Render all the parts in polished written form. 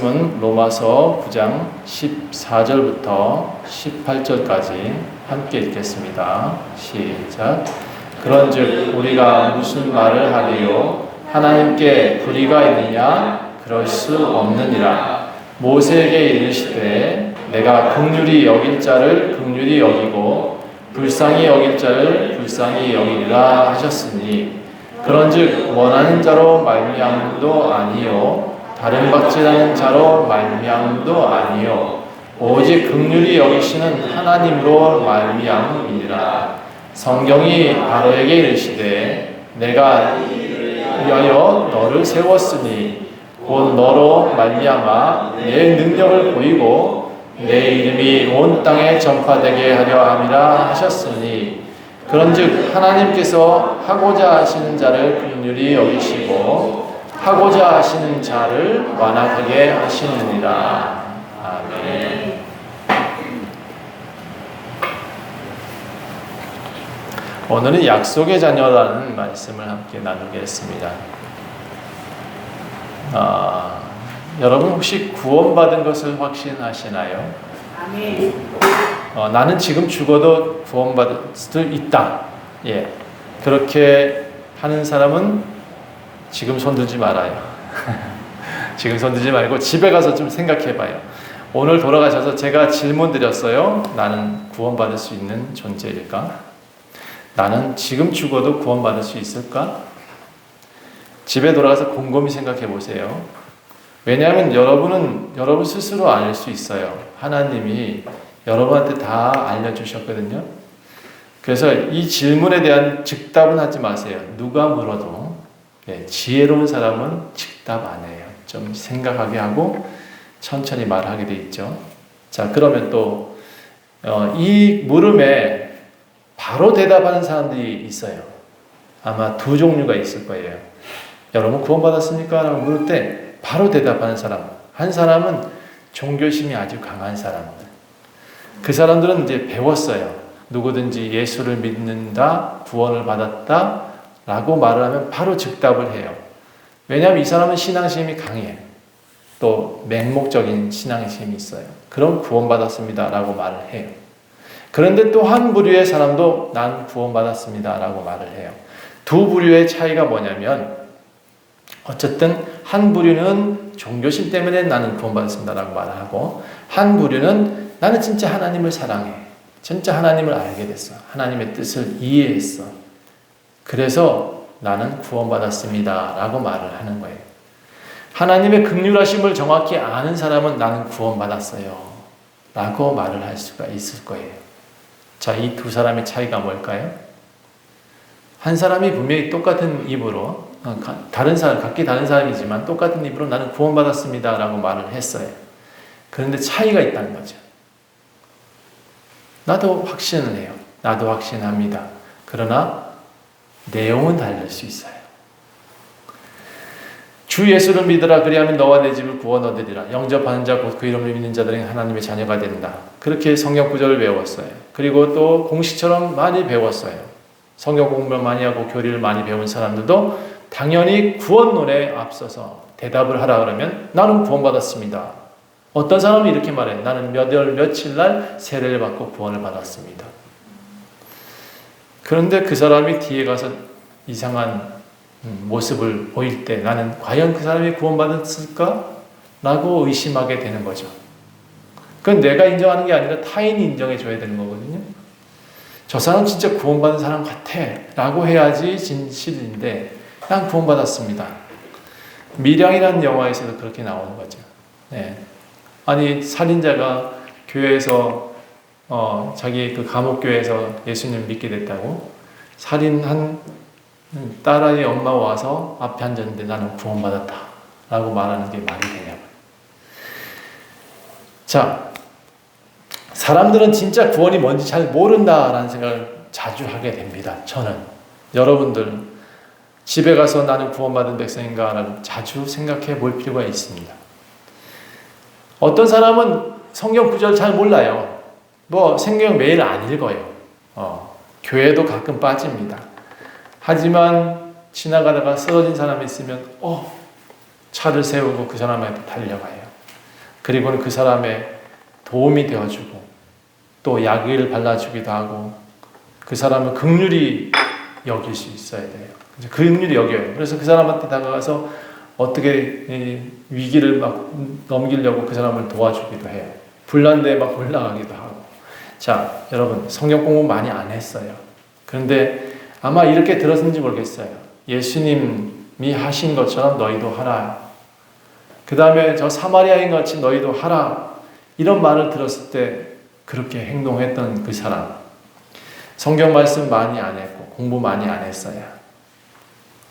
말씀은 로마서 9장 14절부터 18절까지 함께 읽겠습니다. 시작. 그런즉 우리가 무슨 말을 하리요? 하나님께 불의가 있느냐? 그럴 수 없느니라. 모세에게 이르시되 내가 긍휼히 여길 자를 긍휼히 여기고 불쌍히 여길 자를 불쌍히 여기리라 하셨으니 그런즉 원하는 자로 말미암음도 아니요 다른 박질하는 자로 말미암음도 아니요 오직 긍휼히 여기시는 하나님으로 말미암음이니라. 성경이 바로에게 이르시되 내가 위하여 너를 세웠으니 곧 너로 말미암아 내 능력을 보이고 내 이름이 온 땅에 전파되게 하려 함이라 하셨으니 그런즉 하나님께서 하고자 하시는 자를 긍휼히 여기시고 하고자 하시는 자를 완악하게 하시느니라. 아멘. 오늘은 약속의 자녀라는 말씀을 함께 나누겠습니다. 여러분 혹시 구원받은 것을 확신하시나요? 아멘. 나는 지금 죽어도 구원받을 수 있다. 예, 그렇게 하는 사람은 지금 손들지 말아요. 지금 손들지 말고 집에 가서 좀 생각해봐요. 오늘 돌아가셔서 제가 질문 드렸어요. 나는 구원받을 수 있는 존재일까? 나는 지금 죽어도 구원받을 수 있을까? 집에 돌아가서 곰곰이 생각해 보세요. 왜냐하면 여러분 스스로 알 수 있어요. 하나님이 여러분한테 다 알려주셨거든요. 그래서 이 질문에 대한 즉답은 하지 마세요. 누가 물어도 지혜로운 사람은 즉답 안 해요. 좀 생각하게 하고 천천히 말하게 돼 있죠. 자, 그러면 또 이 물음에 바로 대답하는 사람들이 있어요. 아마 두 종류가 있을 거예요. 여러분 구원받았습니까? 라고 물을 때 바로 대답하는 사람. 한 사람은 종교심이 아주 강한 사람들. 그 사람들은 이제 배웠어요. 누구든지 예수를 믿는다, 구원을 받았다 라고 말을 하면 바로 즉답을 해요. 왜냐하면 이 사람은 신앙심이 강해요. 또 맹목적인 신앙심이 있어요. 그럼 구원받았습니다 라고 말을 해요. 그런데 또 한 부류의 사람도 난 구원받았습니다 라고 말을 해요. 두 부류의 차이가 뭐냐면 어쨌든 한 부류는 종교심 때문에 나는 구원받았습니다 라고 말을 하고 한 부류는 나는 진짜 하나님을 사랑해. 진짜 하나님을 알게 됐어. 하나님의 뜻을 이해했어. 그래서 나는 구원받았습니다 라고 말을 하는 거예요. 하나님의 긍휼하심을 정확히 아는 사람은 나는 구원받았어요 라고 말을 할 수가 있을 거예요. 자, 이 두 사람의 차이가 뭘까요? 한 사람이 분명히 똑같은 입으로 각기 다른 사람이지만 똑같은 입으로 나는 구원받았습니다 라고 말을 했어요. 그런데 차이가 있다는 거죠. 나도 확신을 해요. 나도 확신합니다. 그러나 내용은 다를 수 있어요. 주 예수를 믿으라 그리하면 너와 내 집을 구원 얻으리라. 영접하는 자 곧 그 이름을 믿는 자들은 하나님의 자녀가 된다. 그렇게 성경 구절을 배웠어요. 그리고 또 공식처럼 많이 배웠어요. 성경 공부를 많이 하고 교리를 많이 배운 사람들도 당연히 구원론에 앞서서 대답을 하라 그러면 나는 구원받았습니다. 어떤 사람이 이렇게 말해요. 나는 몇 월 며칠 날 세례를 받고 구원을 받았습니다. 그런데 그 사람이 뒤에 가서 이상한 모습을 보일 때 나는 과연 그 사람이 구원받았을까? 라고 의심하게 되는 거죠. 그건 내가 인정하는 게 아니라 타인이 인정해 줘야 되는 거거든요. 저 사람 진짜 구원받은 사람 같아 라고 해야지 진실인데 난 구원받았습니다. 미량이라는 영화에서도 그렇게 나오는 거죠. 네. 아니 살인자가 교회에서 자기 그 감옥교회에서 예수님을 믿게 됐다고 살인한 딸아이 엄마가 와서 앞에 앉았는데 나는 구원받았다 라고 말하는 게 말이 되냐고. 자, 사람들은 진짜 구원이 뭔지 잘 모른다라는 생각을 자주 하게 됩니다. 저는 여러분들 집에 가서 나는 구원받은 백성인가를 자주 생각해 볼 필요가 있습니다. 어떤 사람은 성경 구절 잘 몰라요. 성경 매일 안 읽어요. 교회도 가끔 빠집니다. 하지만 지나가다가 쓰러진 사람이 있으면 차를 세우고 그 사람한테 달려가요. 그리고는 그 사람의 도움이 되어주고 또 약을 발라주기도 하고 그 사람을 긍휼히 여길 수 있어야 돼요. 긍휼히 여겨요. 그래서 그 사람한테 다가가서 어떻게 위기를 막 넘기려고 그 사람을 도와주기도 해요. 불난데 막 올라가기도 하고. 자, 여러분 성경 공부 많이 안 했어요. 그런데 아마 이렇게 들었는지 모르겠어요. 예수님이 하신 것처럼 너희도 하라. 그 다음에 저 사마리아인 같이 너희도 하라. 이런 말을 들었을 때 그렇게 행동했던 그 사람. 성경 말씀 많이 안 했고 공부 많이 안 했어요.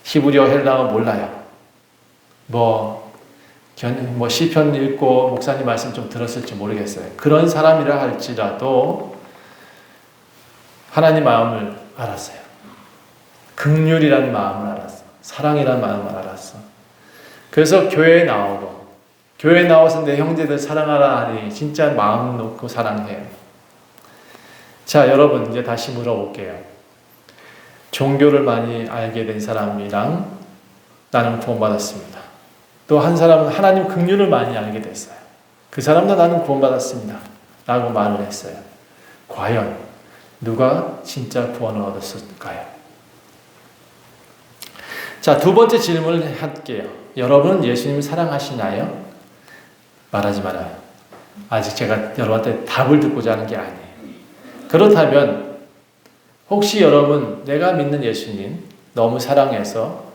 히브리어 헬라어 몰라요. 뭐 시편 읽고 목사님 말씀 좀 들었을지 모르겠어요. 그런 사람이라 할지라도 하나님 마음을 알았어요. 긍휼이라는 마음을 알았어. 사랑이라는 마음을 알았어. 그래서 교회에 나오고 교회에 나와서 내 형제들 사랑하라 하니 진짜 마음 놓고 사랑해요. 자, 여러분 이제 다시 물어볼게요. 종교를 많이 알게 된 사람이랑 나는 구원받았습니다. 또 한 사람은 하나님 긍휼을 많이 알게 됐어요. 그 사람도 나는 구원받았습니다. 라고 말을 했어요. 과연 누가 진짜 구원을 얻었을까요? 자, 두 번째 질문을 할게요. 여러분은 예수님을 사랑하시나요? 말하지 말아요. 아직 제가 여러분한테 답을 듣고자 하는 게 아니에요. 그렇다면 혹시 여러분 내가 믿는 예수님 너무 사랑해서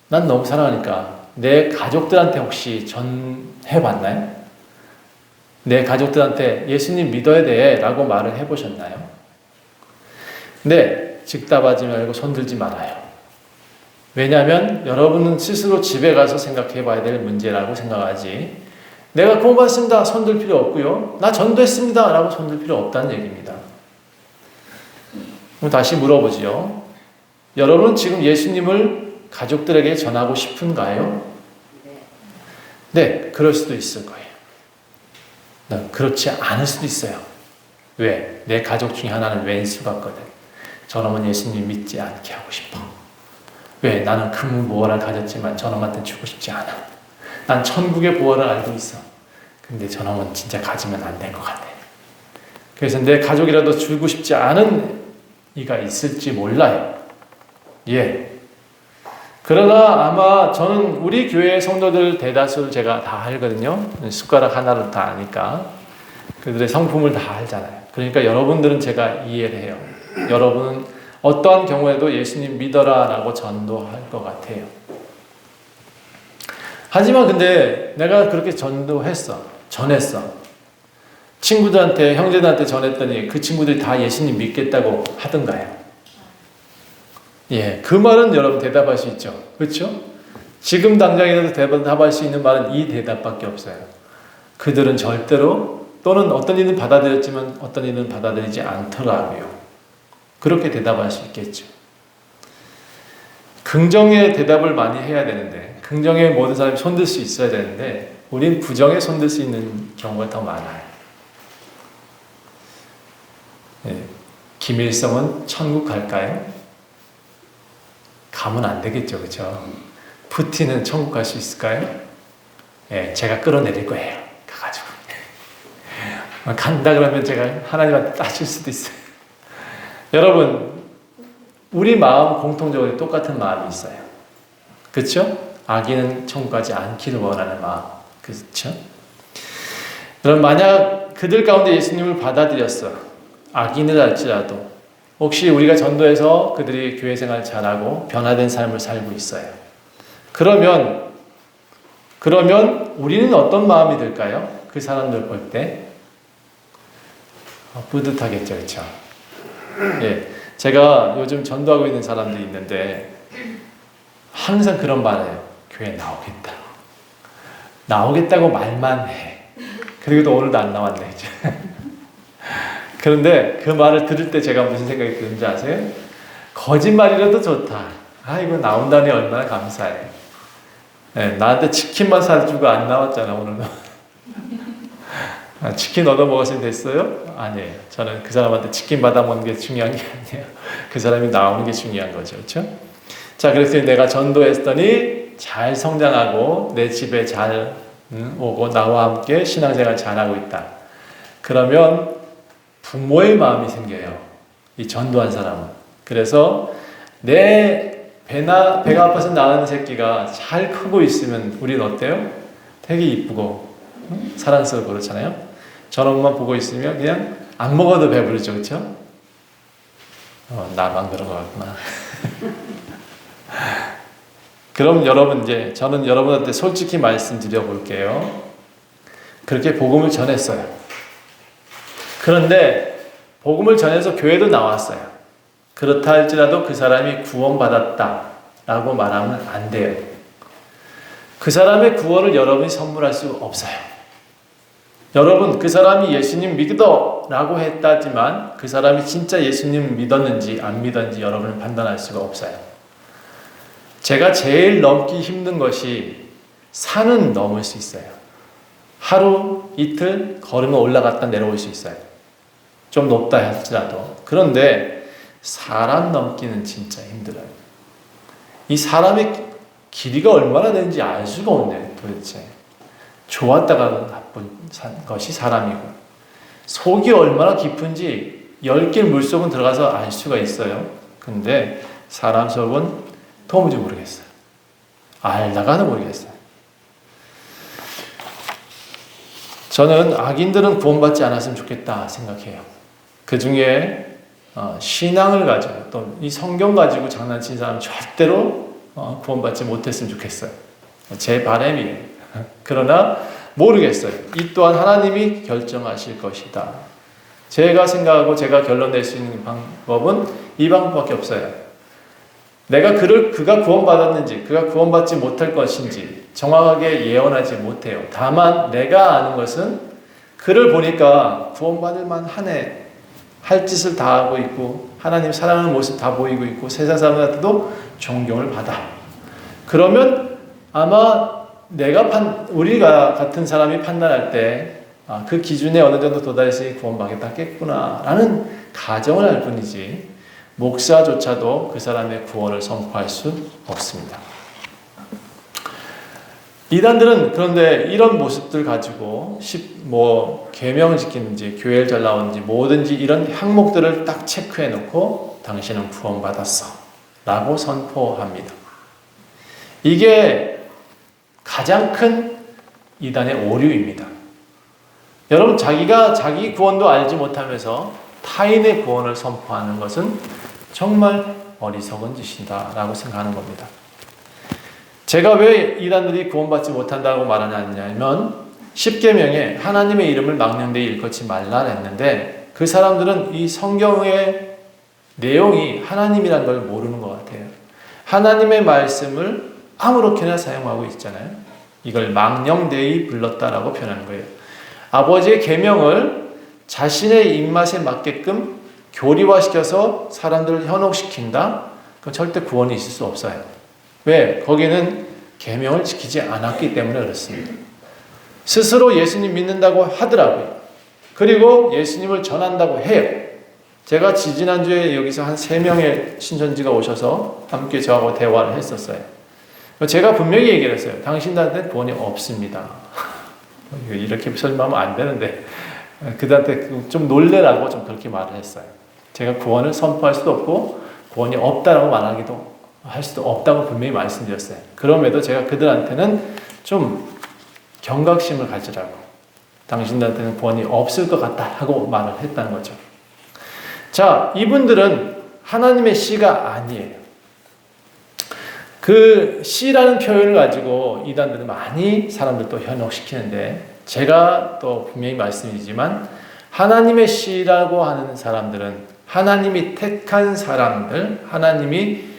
난 너무 사랑하니까 내 가족들한테 혹시 전해봤나요? 내 가족들한테 예수님 믿어야 돼 라고 말을 해보셨나요? 네, 즉답하지 말고 손들지 말아요. 왜냐하면 여러분은 스스로 집에 가서 생각해 봐야 될 문제라고 생각하지 내가 구원받았습니다 손들 필요 없고요 나 전도했습니다 라고 손들 필요 없다는 얘기입니다. 그럼 다시 물어보지요. 여러분은 지금 예수님을 가족들에게 전하고 싶은가요? 네, 그럴 수도 있을 거예요. 그렇지 않을 수도 있어요. 왜? 내 가족 중에 하나는 왼수 같거든. 저놈은 예수님 믿지 않게 하고 싶어. 왜? 나는 금무보화를 가졌지만 저놈한테 주고 싶지 않아. 난 천국의 보화를 알고 있어. 근데 저놈은 진짜 가지면 안 될 것 같아. 그래서 내 가족이라도 주고 싶지 않은 이가 있을지 몰라요. 예. 그러나 아마 저는 우리 교회 성도들 대다수를 제가 다 알거든요. 숟가락 하나를 다 아니까. 그들의 성품을 다 알잖아요. 그러니까 여러분들은 제가 이해를 해요. 여러분은 어떠한 경우에도 예수님 믿어라 라고 전도할 것 같아요. 하지만 근데 내가 그렇게 전했어. 친구들한테, 형제들한테 전했더니 그 친구들이 다 예수님 믿겠다고 하던가요? 예, 그 말은 여러분 대답할 수 있죠. 그렇죠? 지금 당장이라도 대답할 수 있는 말은 이 대답밖에 없어요. 그들은 절대로 또는 어떤 이는 받아들였지만 어떤 이는 받아들이지 않더라고요. 그렇게 대답할 수 있겠죠. 긍정의 대답을 많이 해야 되는데 긍정에 모든 사람이 손들 수 있어야 되는데 우린 부정에 손들 수 있는 경우가 더 많아요. 예, 김일성은 천국 갈까요? 가면 안 되겠죠, 그렇죠? 푸틴은 천국 갈 수 있을까요? 예, 제가 끌어내릴 거예요. 가가지고 간다 그러면 제가 하나님한테 따질 수도 있어요. 여러분, 우리 마음 공통적으로 똑같은 마음이 있어요. 그렇죠? 악인은 천국 가지 않기를 원하는 마음, 그렇죠? 그럼 만약 그들 가운데 예수님을 받아들였어, 악인을 할지라도 혹시 우리가 전도해서 그들이 교회 생활 잘하고 변화된 삶을 살고 있어요. 그러면 우리는 어떤 마음이 들까요? 그 사람들 볼 때 뿌듯하겠죠, 그렇죠? 예, 제가 요즘 전도하고 있는 사람들이 있는데 항상 그런 말을 해요. 교회 나오겠다. 나오겠다고 말만 해. 그리고 또 오늘도 안 나왔네, 이제. 그런데 그 말을 들을 때 제가 무슨 생각이 드는지 아세요? 거짓말이라도 좋다. 이거 나온다니 얼마나 감사해. 네, 나한테 치킨만 사주고 안 나왔잖아, 오늘도. 치킨 얻어 먹었으면 됐어요? 아니에요. 저는 그 사람한테 치킨 받아 먹는 게 중요한 게 아니에요. 그 사람이 나오는 게 중요한 거죠. 그렇죠? 자, 그래서 내가 전도했더니 잘 성장하고 내 집에 잘 오고 나와 함께 신앙생활 잘하고 있다. 그러면 부모의 마음이 생겨요. 이 전도한 사람은. 그래서 내 배가 아파서 낳은 새끼가 잘 크고 있으면 우리는 어때요? 되게 이쁘고 사랑스럽고 그렇잖아요. 저런것만 보고 있으면 그냥 안 먹어도 배부르죠. 그렇죠? 나만 그런 것 같구나. 그럼 여러분 저는 여러분한테 솔직히 말씀드려 볼게요. 그렇게 복음을 전했어요. 그런데 복음을 전해서 교회도 나왔어요. 그렇다 할지라도 그 사람이 구원받았다라고 말하면 안 돼요. 그 사람의 구원을 여러분이 선물할 수 없어요. 여러분, 그 사람이 예수님 믿어라고 했다지만 그 사람이 진짜 예수님 믿었는지 안 믿었는지 여러분은 판단할 수가 없어요. 제가 제일 넘기 힘든 것이 산은 넘을 수 있어요. 하루, 이틀 걸으면 올라갔다 내려올 수 있어요. 좀 높다 할지라도. 그런데 사람 넘기는 진짜 힘들어요. 이 사람의 길이가 얼마나 되는지 알 수가 없네요, 도대체. 좋았다가 나쁜 것이 사람이고, 속이 얼마나 깊은지 10개 물속은 들어가서 알 수가 있어요. 근데 사람 속은 도무지 모르겠어요. 알다가도 모르겠어요. 저는 악인들은 구원받지 않았으면 좋겠다 생각해요. 그 중에 신앙을 가지고 또 이 성경 가지고 장난친 사람 절대로 구원받지 못했으면 좋겠어요. 제 바람이에요. 그러나 모르겠어요. 이 또한 하나님이 결정하실 것이다. 제가 생각하고 제가 결론 낼 수 있는 방법은 이 방법밖에 없어요. 내가 그가 구원받았는지 그가 구원받지 못할 것인지 정확하게 예언하지 못해요. 다만 내가 아는 것은 그를 보니까 구원받을 만하네. 할 짓을 다 하고 있고 하나님 사랑하는 모습 다 보이고 있고 세상 사람들한테도 존경을 받아. 그러면 아마 우리가 같은 사람이 판단할 때 그 기준에 어느 정도 도달했으니 구원받겠구나 라는 가정을 할 뿐이지 목사조차도 그 사람의 구원을 선포할 수 없습니다. 이단들은 그런데 이런 모습들 가지고 계명을 지키는지 교회를 잘 나오는지 뭐든지 이런 항목들을 딱 체크해 놓고 당신은 구원받았어 라고 선포합니다. 이게 가장 큰 이단의 오류입니다. 여러분, 자기가 자기 구원도 알지 못하면서 타인의 구원을 선포하는 것은 정말 어리석은 짓이다 라고 생각하는 겁니다. 제가 왜 이단들이 구원받지 못한다고 말하냐면 10계명에 하나님의 이름을 망령되이 일컫지 말라 했는데 그 사람들은 이 성경의 내용이 하나님이란 걸 모르는 것 같아요. 하나님의 말씀을 아무렇게나 사용하고 있잖아요. 이걸 망령되이 불렀다라고 표현하는 거예요. 아버지의 계명을 자신의 입맛에 맞게끔 교리화시켜서 사람들을 현혹시킨다? 그건 절대 구원이 있을 수 없어요. 왜? 거기는 계명을 지키지 않았기 때문에 그렇습니다. 스스로 예수님 믿는다고 하더라고요. 그리고 예수님을 전한다고 해요. 제가 지지난주에 여기서 한 3명의 신천지가 오셔서 함께 저하고 대화를 했었어요. 제가 분명히 얘기를 했어요. 당신들한테 구원이 없습니다. 이렇게 설명하면 안 되는데 그들한테 좀 놀래라고 좀 그렇게 말을 했어요. 제가 구원을 선포할 수도 없고 구원이 없다라고 말하기도 할 수도 없다고 분명히 말씀드렸어요. 그럼에도 제가 그들한테는 좀 경각심을 가지라고, 당신들한테는 구원이 없을 것 같다 하고 말을 했다는 거죠. 자, 이분들은 하나님의 씨가 아니에요. 그 씨라는 표현을 가지고 이단들은 많이 사람들도 현혹시키는데, 제가 또 분명히 말씀드리지만 하나님의 씨라고 하는 사람들은 하나님이 택한 사람들, 하나님이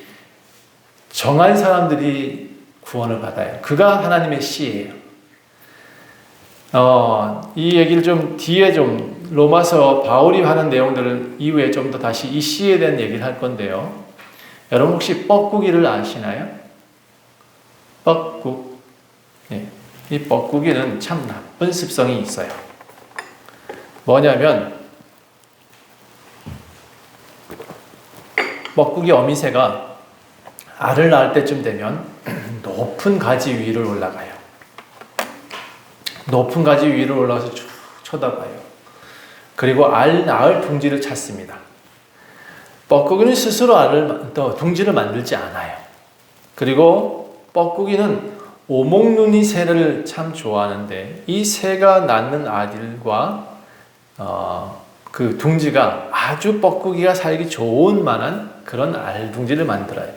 정한 사람들이 구원을 받아요. 그가 하나님의 씨예요. 이 얘기를 좀 뒤에 좀 로마서 바울이 하는 내용들을 이후에 좀 더 다시 이 씨에 대한 얘기를 할 건데요. 여러분 혹시 뻐꾸기를 아시나요? 뻐꾹. 네. 이 뻐꾸기는 참 나쁜 습성이 있어요. 뭐냐면 뻐꾸기 어미새가 알을 낳을 때쯤 되면 높은 가지 위를 올라가요. 높은 가지 위로 올라가서 쭉 쳐다봐요. 그리고 알 낳을 둥지를 찾습니다. 뻐꾸기는 스스로 둥지를 만들지 않아요. 그리고 뻐꾸기는 오목눈이 새를 참 좋아하는데 이 새가 낳는 아들과 그 둥지가 아주 뻐꾸기가 살기 좋은 만한 그런 알둥지를 만들어요.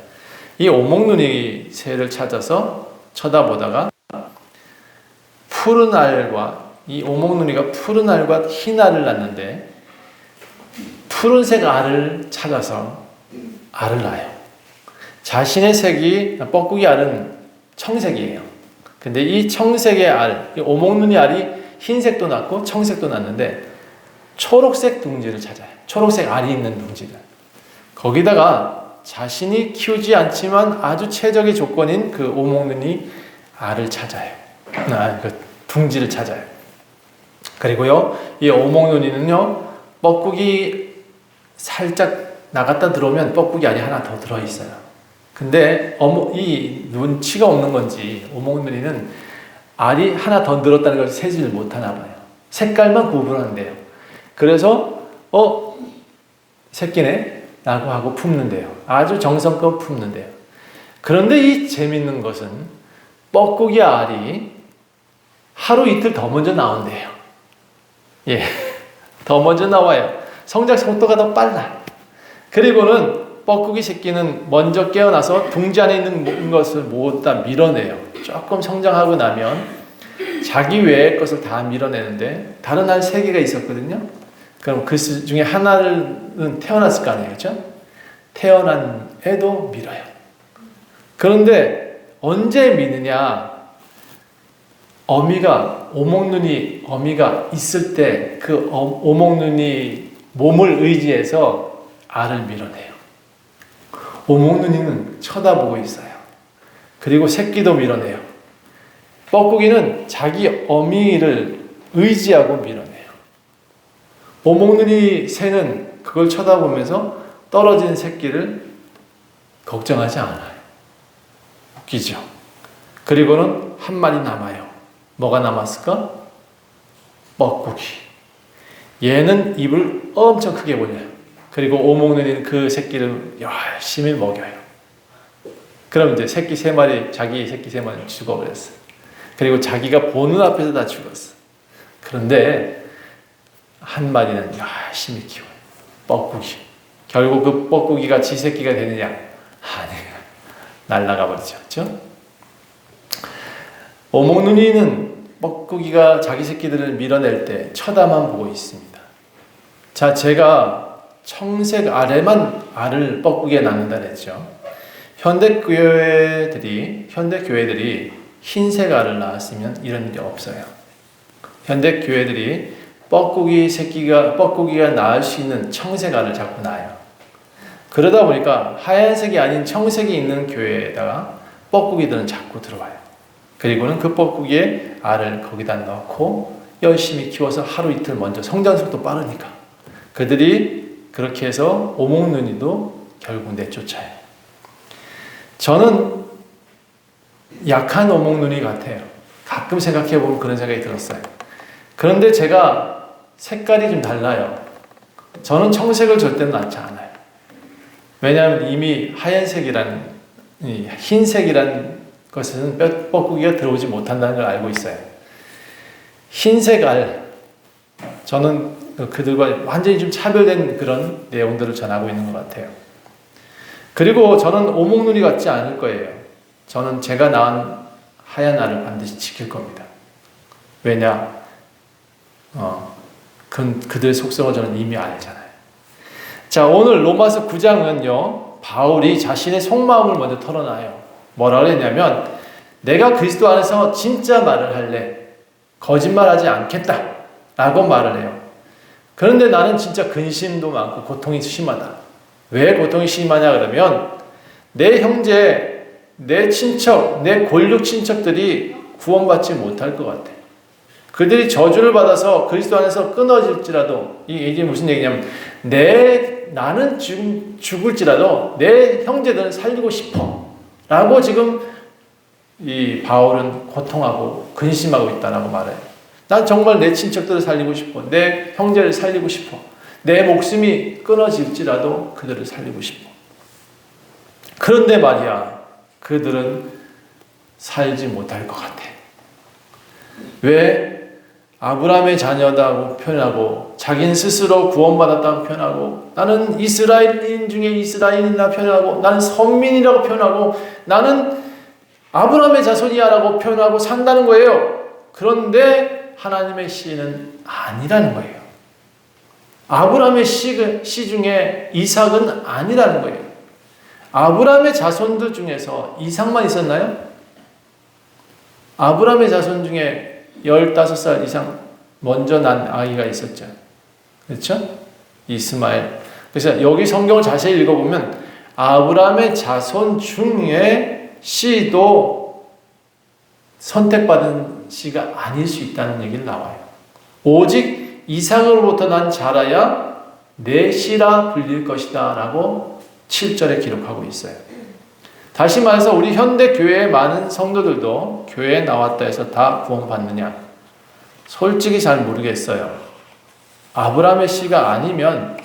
이 오목눈이 새를 찾아서 쳐다보다가 푸른 알과 이 오목눈이가 푸른 알과 흰 알을 낳는데 푸른색 알을 찾아서 알을 낳아요. 자신의 색이 뻐꾸기 알은 청색이에요. 근데 이 청색의 알, 이 오목눈이 알이 흰색도 낳고 청색도 낳는데 초록색 둥지를 찾아요. 초록색 알이 있는 둥지를. 거기다가 자신이 키우지 않지만 아주 최적의 조건인 그 오목눈이 알을 찾아요. 그 둥지를 찾아요. 그리고요, 이 오목눈이는요, 뻐꾸기 살짝 나갔다 들어오면 뻐꾸기 알이 하나 더 들어있어요. 근데 이 눈치가 없는 건지 오목눈이는 알이 하나 더 늘었다는 걸 세지를 못하나 봐요. 색깔만 구분한대요. 그래서 새끼네 라고 하고 품는데요. 아주 정성껏 품는데요. 그런데 이 재밌는 것은 뻐꾸기 알이 하루 이틀 더 먼저 나온대요. 예, 더 먼저 나와요. 성장 속도가 더 빨라. 그리고는 뻐꾸기 새끼는 먼저 깨어나서 둥지 안에 있는 것을 모두 다 밀어내요. 조금 성장하고 나면 자기 외의 것을 다 밀어내는데 다른 알 3개가 있었거든요. 그럼 그 중에 하나는 태어났을 거 아니에요. 그렇죠? 태어난 애도 밀어요. 그런데 언제 미느냐? 오목눈이 있을 때 그 오목눈이 몸을 의지해서 알을 밀어내요. 오목눈이는 쳐다보고 있어요. 그리고 새끼도 밀어내요. 뻐꾸기는 자기 어미를 의지하고 밀어내요. 오목눈이 새는 그걸 쳐다보면서 떨어진 새끼를 걱정하지 않아요. 웃기죠? 그리고는 한 마리 남아요. 뭐가 남았을까? 뻐꾸기. 얘는 입을 엄청 크게 벌려요. 그리고 오목눈이는 그 새끼를 열심히 먹여요. 그럼 이제 새끼 3마리, 자기 새끼 3마리 죽어버렸어. 그리고 자기가 보는 앞에서 다 죽었어. 그런데 한 마리는 열심히 키워요. 뻐꾸기. 결국 그 뻐꾸기가 지 새끼가 되느냐? 아니에요. 날아가 버리죠. 그렇죠? 오목눈이는 뻐꾸기가 자기 새끼들을 밀어낼 때 쳐다만 보고 있습니다. 자, 제가 청색 알에만 알을 뻐꾸기에 낳는다 그랬죠. 현대 교회들이 흰색 알을 낳았으면 이런 일이 없어요. 현대 교회들이 뻐꾸기가 낳을 수 있는 청색 알을 자꾸 낳아요. 그러다 보니까 하얀색이 아닌 청색이 있는 교회에다가 뻐꾸기들은 자꾸 들어와요. 그리고는 그 뻐꾸기의 알을 거기다 넣고 열심히 키워서 하루 이틀 먼저 성장 속도 빠르니까 그들이 그렇게 해서 오목눈이도 결국 내쫓아요. 저는 약한 오목눈이 같아요. 가끔 생각해보면 그런 생각이 들었어요. 그런데 제가 색깔이 좀 달라요. 저는 청색을 절대 낳지 않아요. 왜냐하면 이미 흰색이란 것은 뻐꾸기가 들어오지 못한다는 걸 알고 있어요. 흰색 알, 저는 그들과 완전히 좀 차별된 그런 내용들을 전하고 있는 것 같아요. 그리고 저는 오목눈이 같지 않을 거예요. 저는 제가 낳은 하얀 알을 반드시 지킬 겁니다. 왜냐? 그들의 속성을 저는 이미 알잖아요. 자, 오늘 로마서 9장은요, 바울이 자신의 속마음을 먼저 털어놔요. 뭐라 그랬냐면, 내가 그리스도 안에서 진짜 말을 할래. 거짓말하지 않겠다. 라고 말을 해요. 그런데 나는 진짜 근심도 많고 고통이 심하다. 왜 고통이 심하냐 그러면, 내 형제, 내 친척, 내 골육 친척들이 구원받지 못할 것 같아. 그들이 저주를 받아서 그리스도 안에서 끊어질지라도, 이게 무슨 얘기냐면, 나는 죽을지라도 내 형제들은 살리고 싶어. 라고 지금 이 바울은 고통하고 근심하고 있다라고 말해요. 난 정말 내 친척들을 살리고 싶어. 내 형제를 살리고 싶어. 내 목숨이 끊어질지라도 그들을 살리고 싶어. 그런데 말이야, 그들은 살지 못할 것 같아. 왜? 아브라함의 자녀다고 표현하고 자기는 스스로 구원받았다고 표현하고 나는 이스라엘인 중에 이스라엘인이라 표현하고 나는 선민이라고 표현하고 나는 아브라함의 자손이야라고 표현하고 산다는 거예요. 그런데 하나님의 씨는 아니라는 거예요. 아브라함의 씨 중에 이삭은 아니라는 거예요. 아브라함의 자손들 중에서 이삭만 있었나요? 아브라함의 자손 중에 15살 이상 먼저 난 아이가 있었죠. 그렇죠? 이스마엘. 그래서 여기 성경을 자세히 읽어보면 아브라함의 자손 중에 씨도 선택받은 씨가 아닐 수 있다는 얘기를 나와요. 오직 이삭으로부터 난 자라야 내 씨라 불릴 것이다 라고 7절에 기록하고 있어요. 다시 말해서 우리 현대 교회의 많은 성도들도 교회에 나왔다 해서 다 구원받느냐? 솔직히 잘 모르겠어요. 아브라함의 씨가 아니면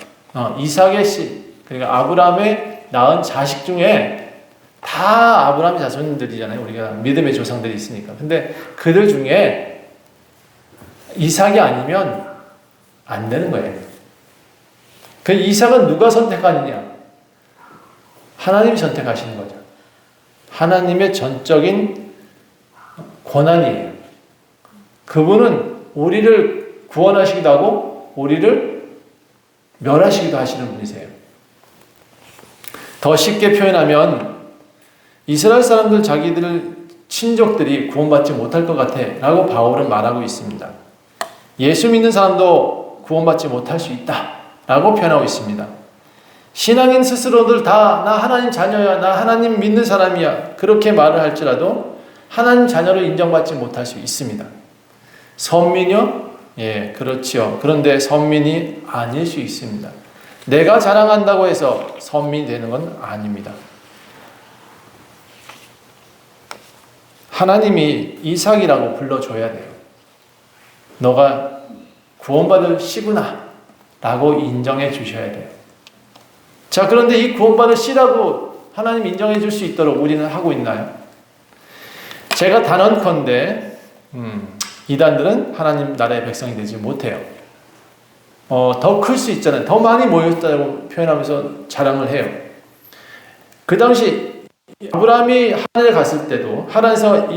이삭의 씨, 그러니까 아브라함의 낳은 자식 중에 다 아브라함의 자손들이잖아요. 우리가 믿음의 조상들이 있으니까. 근데 그들 중에 이삭이 아니면 안 되는 거예요. 그 이삭은 누가 선택하느냐? 하나님이 선택하시는 거죠. 하나님의 전적인 권한이에요. 그분은 우리를 구원하시기도 하고 우리를 멸하시기도 하시는 분이세요. 더 쉽게 표현하면 이스라엘 사람들 자기들 친족들이 구원받지 못할 것 같아 라고 바울은 말하고 있습니다. 예수 믿는 사람도 구원받지 못할 수 있다 라고 표현하고 있습니다. 신앙인 스스로들 다 나 하나님 자녀야, 나 하나님 믿는 사람이야 그렇게 말을 할지라도 하나님 자녀로 인정받지 못할 수 있습니다. 선민이요? 예, 그렇지요. 그런데 선민이 아닐 수 있습니다. 내가 자랑한다고 해서 선민이 되는 건 아닙니다. 하나님이 이삭이라고 불러줘야 돼요. 너가 구원받을 씨구나 라고 인정해 주셔야 돼요. 자, 그런데 이 구원받을 씨라고 하나님 인정해 줄 수 있도록 우리는 하고 있나요? 제가 단언컨대 이단들은 하나님 나라의 백성이 되지 못해요. 더 클 수 있잖아요. 더 많이 모였다고 표현하면서 자랑을 해요. 그 당시 아브라함이 하나님에 갔을 때도 하나님에서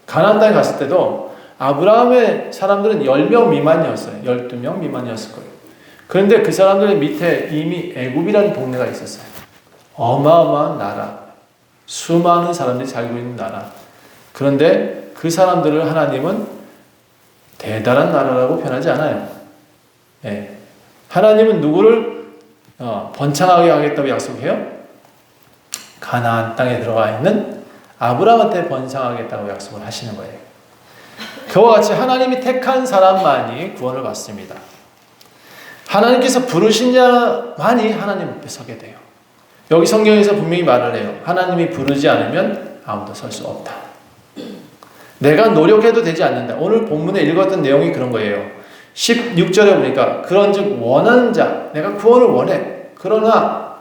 가나안 땅에 갔을 때도 아브라함의 사람들은 10명 미만이었어요. 12명 미만이었을 거예요. 그런데 그 사람들 밑에 이미 애굽이라는 동네가 있었어요. 어마어마한 나라. 수많은 사람들이 살고 있는 나라. 그런데 그 사람들을 하나님은 대단한 나라라고 표현하지 않아요. 예. 하나님은 누구를 번창하게 하겠다고 약속해요? 가나안 땅에 들어가 있는 아브라함한테 번창하겠다고 약속을 하시는 거예요. 그와 같이 하나님이 택한 사람만이 구원을 받습니다. 하나님께서 부르신 자만이 하나님 앞에 서게 돼요. 여기 성경에서 분명히 말을 해요. 하나님이 부르지 않으면 아무도 설 수 없다. 내가 노력해도 되지 않는다. 오늘 본문에 읽었던 내용이 그런 거예요. 16절에 보니까 그런즉 원하는 자, 내가 구원을 원해. 그러나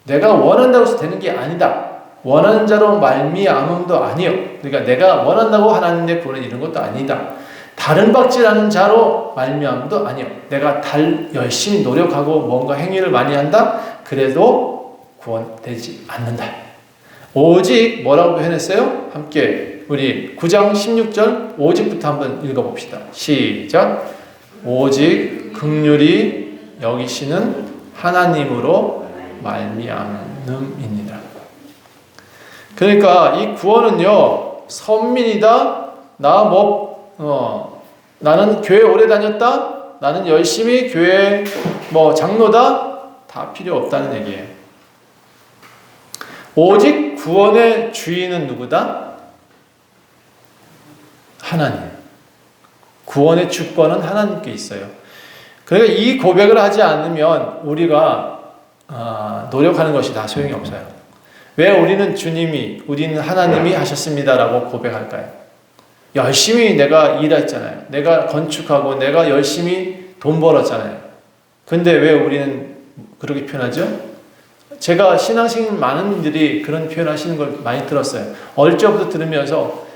내가 원한다고 해서 되는 게 아니다. 원하는 자로 말미암음도 아니요. 그러니까 내가 원한다고 하나님의 구원을 이룬 것도 아니다. 다른 박질하는 자로 말미암음도 아니요. 내가 열심히 노력하고 뭔가 행위를 많이 한다. 그래도 구원되지 않는다. 오직 뭐라고 표현했어요? 함께 우리 9장 16절 오직부터 한번 읽어봅시다. 시작. 오직 긍휼히 여기시는 하나님으로 말미암음이니라. 그러니까 이 구원은요, 선민이다. 나는 교회 오래 다녔다. 나는 열심히 교회 장로다. 다 필요 없다는 얘기예요. 오직 구원의 주인은 누구다? 하나님. 구원의 주권은 하나님께 있어요. 그러니까 이 고백을 하지 않으면 우리가 노력하는 것이 다 소용이 없어요. 왜 우리는 하나님이 하셨습니다라고 고백할까요? 열심히 내가 일했잖아요. 내가 건축하고 내가 열심히 돈 벌었잖아요. 근데 왜 우리는 그렇게 표현하죠? 제가 신앙심 많은 분들이 그런 표현하시는 걸 많이 들었어요. 어릴 적부터 들으면서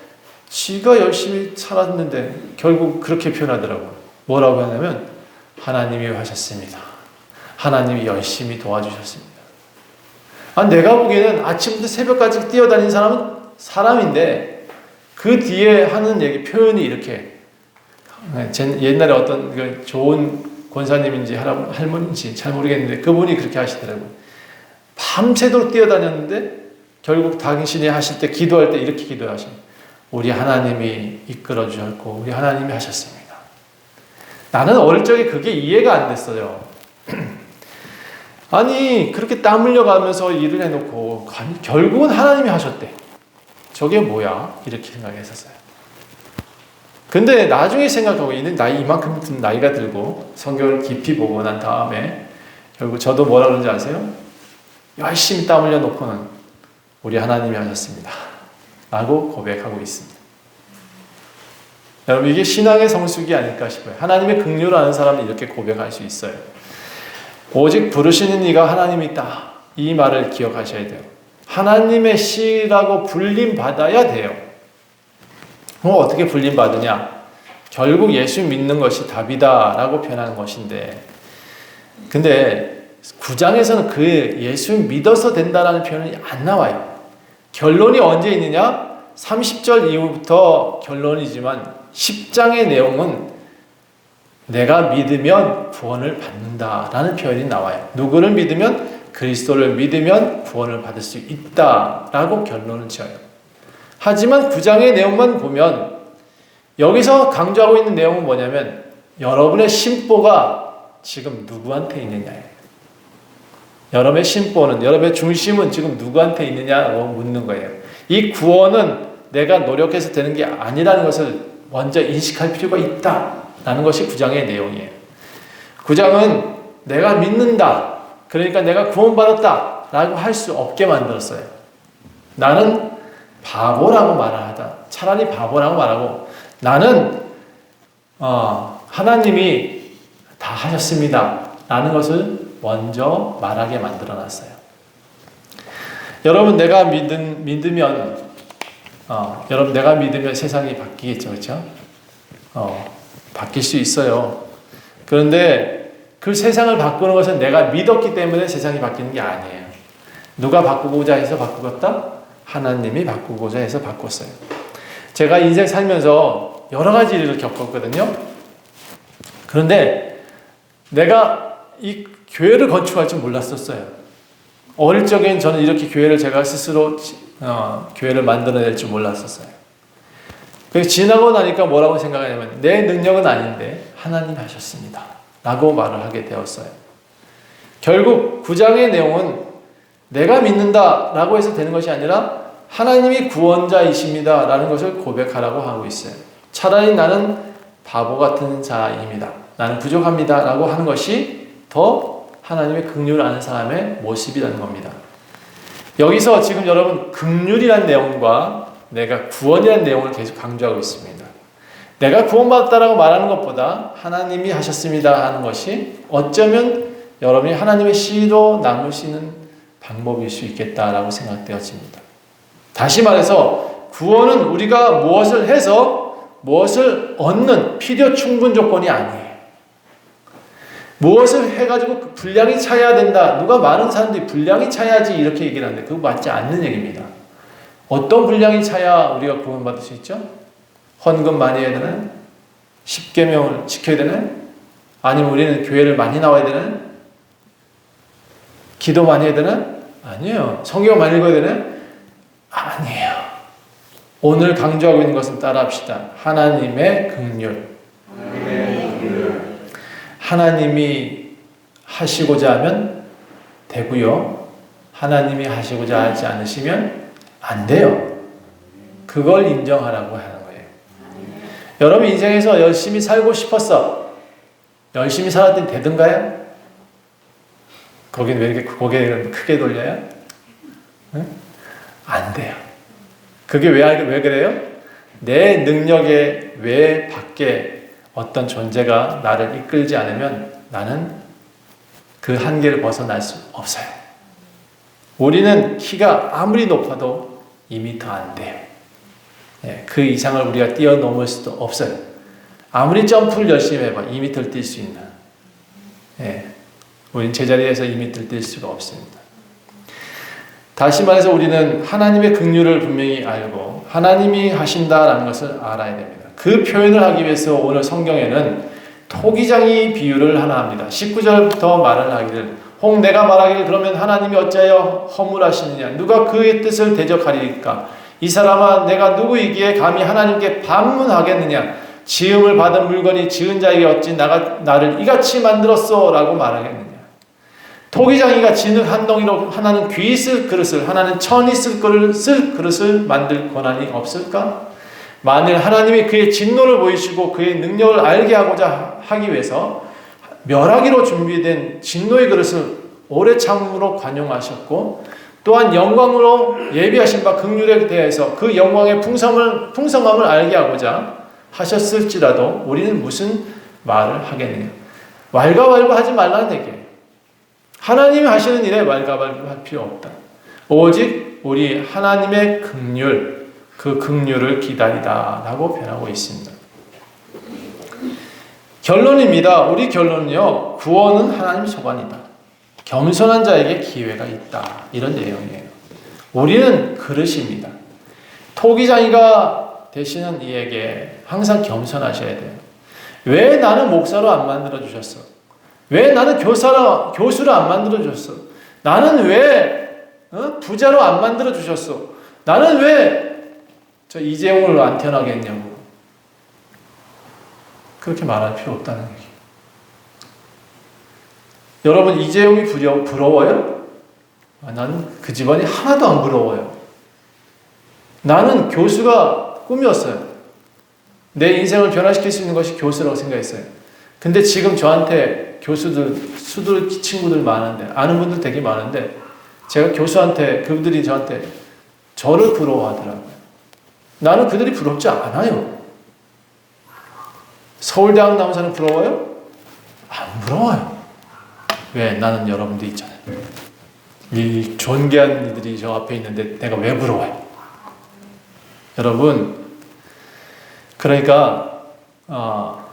지가 열심히 살았는데 결국 그렇게 표현하더라고요. 뭐라고 하냐면 하나님이 하셨습니다. 하나님이 열심히 도와주셨습니다. 내가 보기에는 아침부터 새벽까지 뛰어다니는 사람은 사람인데 그 뒤에 하는 얘기 표현이 이렇게 옛날에 어떤 좋은 권사님인지 할머니인지 잘 모르겠는데 그분이 그렇게 하시더라고요. 밤새도록 뛰어다녔는데 결국 당신이 하실 때 기도할 때 이렇게 기도하십니다. 우리 하나님이 이끌어 주셨고 우리 하나님이 하셨습니다. 나는 어릴 적에 그게 이해가 안 됐어요. 아니 그렇게 땀 흘려가면서 일을 해놓고 결국은 하나님이 하셨대. 저게 뭐야? 이렇게 생각했었어요. 근데 나중에 생각하고 이만큼 나이가 들고 성경을 깊이 보고 난 다음에 결국 저도 뭐라 그런지 아세요? 열심히 땀 흘려놓고는 우리 하나님이 하셨습니다. 라고 고백하고 있습니다. 여러분 이게 신앙의 성숙이 아닐까 싶어요. 하나님의 긍휼을 아는 사람은 이렇게 고백할 수 있어요. 오직 부르시는 이가 하나님이다. 이 말을 기억하셔야 돼요. 하나님의 씨라고 불림받아야 돼요. 어떻게 불림받으냐? 결국 예수 믿는 것이 답이다 라고 표현하는 것인데 근데 9장에서는 그 예수 믿어서 된다라는 표현이 안 나와요. 결론이 언제 있느냐? 30절 이후부터 결론이지만 10장의 내용은 내가 믿으면 구원을 받는다라는 표현이 나와요. 누구를 믿으면? 그리스도를 믿으면 구원을 받을 수 있다라고 결론을 지어요. 하지만 9장의 내용만 보면 여기서 강조하고 있는 내용은 뭐냐면 여러분의 심보가 지금 누구한테 있느냐예요. 여러분의 심보는, 여러분의 중심은 지금 누구한테 있느냐고 묻는 거예요. 이 구원은 내가 노력해서 되는 게 아니라는 것을 먼저 인식할 필요가 있다라는 것이 9장의 내용이에요. 9장은 내가 믿는다. 그러니까 내가 구원받았다 라고 할 수 없게 만들었어요. 나는 바보라고 말을 하다. 차라리 바보라고 말하고 나는 하나님이 다 하셨습니다 라는 것을 먼저 말하게 만들어놨어요. 여러분 내가 믿으면 여러분 내가 믿으면 세상이 바뀌겠죠, 그렇죠? 바뀔 수 있어요. 그런데 그 세상을 바꾸는 것은 내가 믿었기 때문에 세상이 바뀌는 게 아니에요. 누가 바꾸고자 해서 바꾸었다? 하나님이 바꾸고자 해서 바꿨어요. 제가 인생 살면서 여러 가지 일을 겪었거든요. 그런데 내가 이 교회를 건축할 줄 몰랐었어요. 어릴 적엔 저는 이렇게 교회를 제가 스스로 교회를 만들어낼 줄 몰랐었어요. 그래서 지나고 나니까 뭐라고 생각하냐면 내 능력은 아닌데 하나님 하셨습니다 라고 말을 하게 되었어요. 결국 9장의 내용은 내가 믿는다 라고 해서 되는 것이 아니라 하나님이 구원자이십니다 라는 것을 고백하라고 하고 있어요. 차라리 나는 바보 같은 자입니다. 나는 부족합니다 라고 하는 것이 더 하나님의 긍휼을 아는 사람의 모습이라는 겁니다. 여기서 지금 여러분 긍휼이라는 내용과 내가 구원이라는 내용을 계속 강조하고 있습니다. 내가 구원받았다라고 말하는 것보다 하나님이 하셨습니다 하는 것이 어쩌면 여러분이 하나님의 씨로 남을 수 있는 방법일 수 있겠다라고 생각되어집니다. 다시 말해서 구원은 우리가 무엇을 해서 무엇을 얻는 필요 충분 조건이 아니에요. 무엇을 해가지고 분량이 차야 된다. 누가 많은 사람들이 분량이 차야지 이렇게 얘기를 하는데 그거 맞지 않는 얘기입니다. 어떤 분량이 차야 우리가 구원받을 수 있죠? 헌금 많이 해야 되나요? 10계명을 지켜야 되나요? 아니면 우리는 교회를 많이 나와야 되나요? 기도 많이 해야 되나요? 아니에요. 성경 많이 읽어야 되나요? 아니에요. 오늘 강조하고 있는 것은 따라합시다. 하나님의 긍휼. 하나님이 하시고자 하면 되고요. 하나님이 하시고자 하지 않으시면 안 돼요. 그걸 인정하라고 하는 거예요. 여러분 인생에서 열심히 살고 싶었어. 열심히 살았더니 되던가요? 거긴 왜 이렇게 고개를 크게 돌려요? 응? 안 돼요. 그게 왜 그래요? 내 능력의 외 밖에 어떤 존재가 나를 이끌지 않으면 나는 그 한계를 벗어날 수 없어요. 우리는 키가 아무리 높아도 2m 안 돼요. 그 이상을 우리가 뛰어넘을 수도 없어요. 아무리 점프를 열심히 해봐 2m를 뛸 수 있나. 우리는 제자리에서 2m를 뛸 수가 없습니다. 다시 말해서 우리는 하나님의 긍휼을 분명히 알고 하나님이 하신다라는 것을 알아야 됩니다. 그 표현을 하기 위해서 오늘 성경에는 토기장이 비유를 하나 합니다. 19절부터 말을 하기를 혹 내가 말하기를 그러면 하나님이 어찌하여 허물하시느냐 누가 그의 뜻을 대적하리까 이 사람아 내가 누구이기에 감히 하나님께 반문하겠느냐 지음을 받은 물건이 지은 자에게 어찌 나를 이같이 만들었소 라고 말하겠느냐. 토기장이가 진흙 한 덩이로 하나는 귀 있을 그릇을 하나는 천 있을 그릇을 만들 권한이 없을까? 만일 하나님이 그의 진노를 보이시고 그의 능력을 알게 하고자 하기 위해서 멸하기로 준비된 진노의 그릇을 오래 참음으로 관용하셨고 또한 영광으로 예비하신 바 긍휼에 대해서 그 영광의 풍성함을 알게 하고자 하셨을지라도 우리는 무슨 말을 하겠느냐. 왈가왈부하지 말라는 얘기예요. 하나님이 하시는 일에 왈가왈부할 필요 없다. 오직 우리 하나님의 긍휼, 그 긍휼을 기다리다 라고 변하고 있습니다. 결론입니다. 우리 결론은요. 구원은 하나님 소관이다. 겸손한 자에게 기회가 있다. 이런 내용이에요. 우리는 그릇입니다. 토기장이가 되시는 이에게 항상 겸손하셔야 돼요. 왜 나는 목사로 안 만들어 주셨어? 왜 나는 교수로 안 만들어 주셨어? 나는 왜 부자로 안 만들어 주셨어? 나는 왜 저 이재용을 안 태어나게 했냐고. 그렇게 말할 필요 없다는 얘기. 여러분 이재용이 부러워요? 나는 그 집안이 하나도 안 부러워요. 나는 교수가 꿈이었어요. 내 인생을 변화시킬 수 있는 것이 교수라고 생각했어요. 근데 지금 저한테 수들 친구들 많은데 아는 분들 되게 많은데 제가 교수한테 그분들이 저한테 저를 부러워하더라고요. 나는 그들이 부럽지 않아요. 서울대학 나온 사람 부러워요? 안 부러워요. 왜? 나는 여러분들 있잖아요. 이 존귀한 이들이 저 앞에 있는데 내가 왜 부러워요? 여러분, 그러니까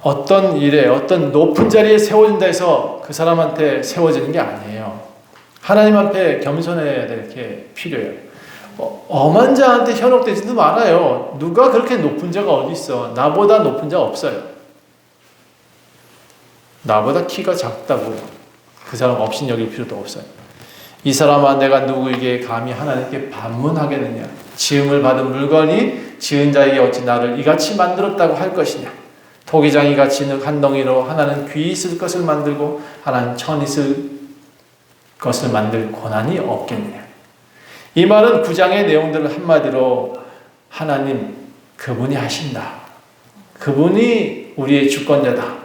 어떤 일에 어떤 높은 자리에 세워진다 해서 그 사람한테 세워지는 게 아니에요. 하나님 앞에 겸손해야 될 게 필요해요. 엄한 자한테 현혹되지도 말아요. 누가 그렇게 높은 자가 어디 있어? 나보다 높은 자 없어요. 나보다 키가 작다고 그 사람 업신여길 필요도 없어요. 이 사람아 내가 누구에게 감히 하나님께 반문하겠느냐. 지음을 받은 물건이 지은 자에게 어찌 나를 이같이 만들었다고 할 것이냐. 토기장이가 진흙 한 덩이로 하나는 귀 있을 것을 만들고 하나는 천 있을 것을 만들 권한이 없겠느냐. 이 말은 9장의 내용들을 한마디로 하나님 그분이 하신다. 그분이 우리의 주권자다.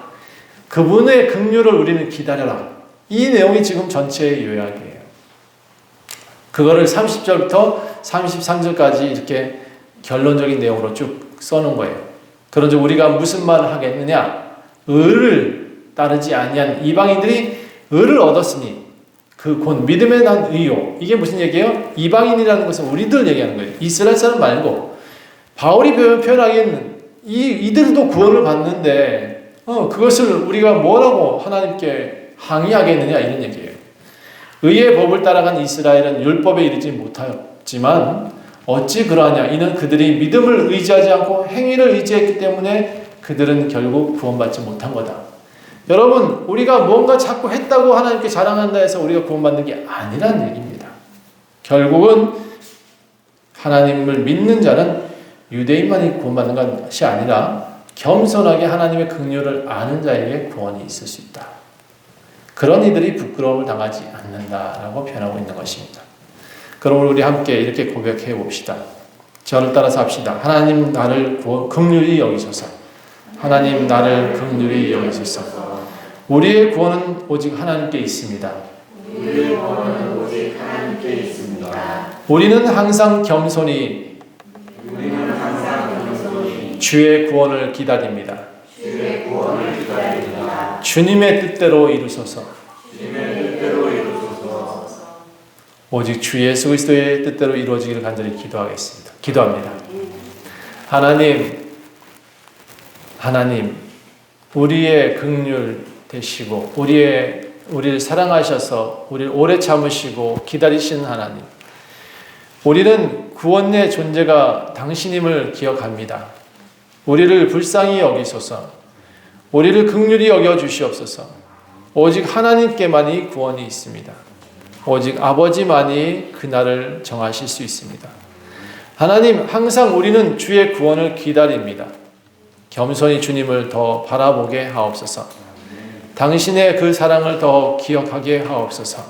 그분의 긍휼을 우리는 기다려라. 이 내용이 지금 전체의 요약이에요. 그거를 30절부터 33절까지 이렇게 결론적인 내용으로 쭉 써놓은 거예요. 그런즉 우리가 무슨 말을 하겠느냐? 의를 따르지 아니한 이방인들이 의를 얻었으니 그 곧 믿음에 난 의요. 이게 무슨 얘기예요? 이방인이라는 것은 우리들 얘기하는 거예요. 이스라엘 사람 말고 바울이 표현하기에는 이들도 구원을 받는데 그것을 우리가 뭐라고 하나님께 항의하겠느냐 이런 얘기예요. 의의 법을 따라간 이스라엘은 율법에 이르지 못하였지만 어찌 그러하냐. 이는 그들이 믿음을 의지하지 않고 행위를 의지했기 때문에 그들은 결국 구원받지 못한 거다. 여러분 우리가 뭔가 자꾸 했다고 하나님께 자랑한다 해서 우리가 구원받는 게 아니란 얘기입니다. 결국은 하나님을 믿는 자는 유대인만이 구원받는 것이 아니라 겸손하게 하나님의 긍휼을 아는 자에게 구원이 있을 수 있다. 그런 이들이 부끄러움을 당하지 않는다라고 표현하고 있는 것입니다. 그럼 우리 함께 이렇게 고백해 봅시다. 저를 따라서 합시다. 하나님 나를 긍휼히 여기소서. 하나님 나를 긍휼히 여기소서. 우리의 구원은 오직 하나님께 있습니다. 우리의 구원은 오직 하나님께 있습니다. 우리는 항상 겸손히 주의 구원을 기다립니다. 주님의 뜻대로 이루소서. 오직 주 예수 그리스도의 뜻대로 이루어지기를 간절히 기도합니다. 하나님, 우리의 긍휼 되시고 우리를 사랑하셔서 우리를 오래 참으시고 기다리시는 하나님, 우리는 구원의 존재가 당신임을 기억합니다. 우리를 불쌍히 여기소서. 우리를 긍휼히 여겨 주시옵소서. 오직 하나님께만이 구원이 있습니다. 오직 아버지만이 그날을 정하실 수 있습니다. 하나님, 항상 우리는 주의 구원을 기다립니다. 겸손히 주님을 더 바라보게 하옵소서. 당신의 그 사랑을 더 기억하게 하옵소서.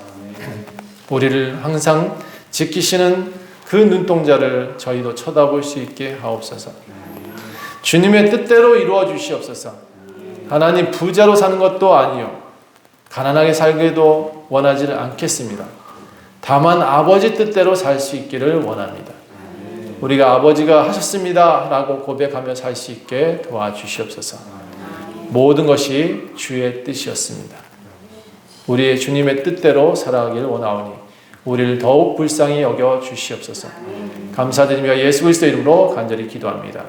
우리를 항상 지키시는 그 눈동자를 저희도 쳐다볼 수 있게 하옵소서. 주님의 뜻대로 이루어 주시옵소서. 하나님, 부자로 사는 것도 아니요 가난하게 살기도 원하지를 않겠습니다. 다만 아버지 뜻대로 살 수 있기를 원합니다. 우리가 아버지가 하셨습니다 라고 고백하며 살 수 있게 도와주시옵소서. 모든 것이 주의 뜻이었습니다. 우리의 주님의 뜻대로 살아가기를 원하오니 우리를 더욱 불쌍히 여겨 주시옵소서. 감사드리며 예수 그리스도 이름으로 간절히 기도합니다.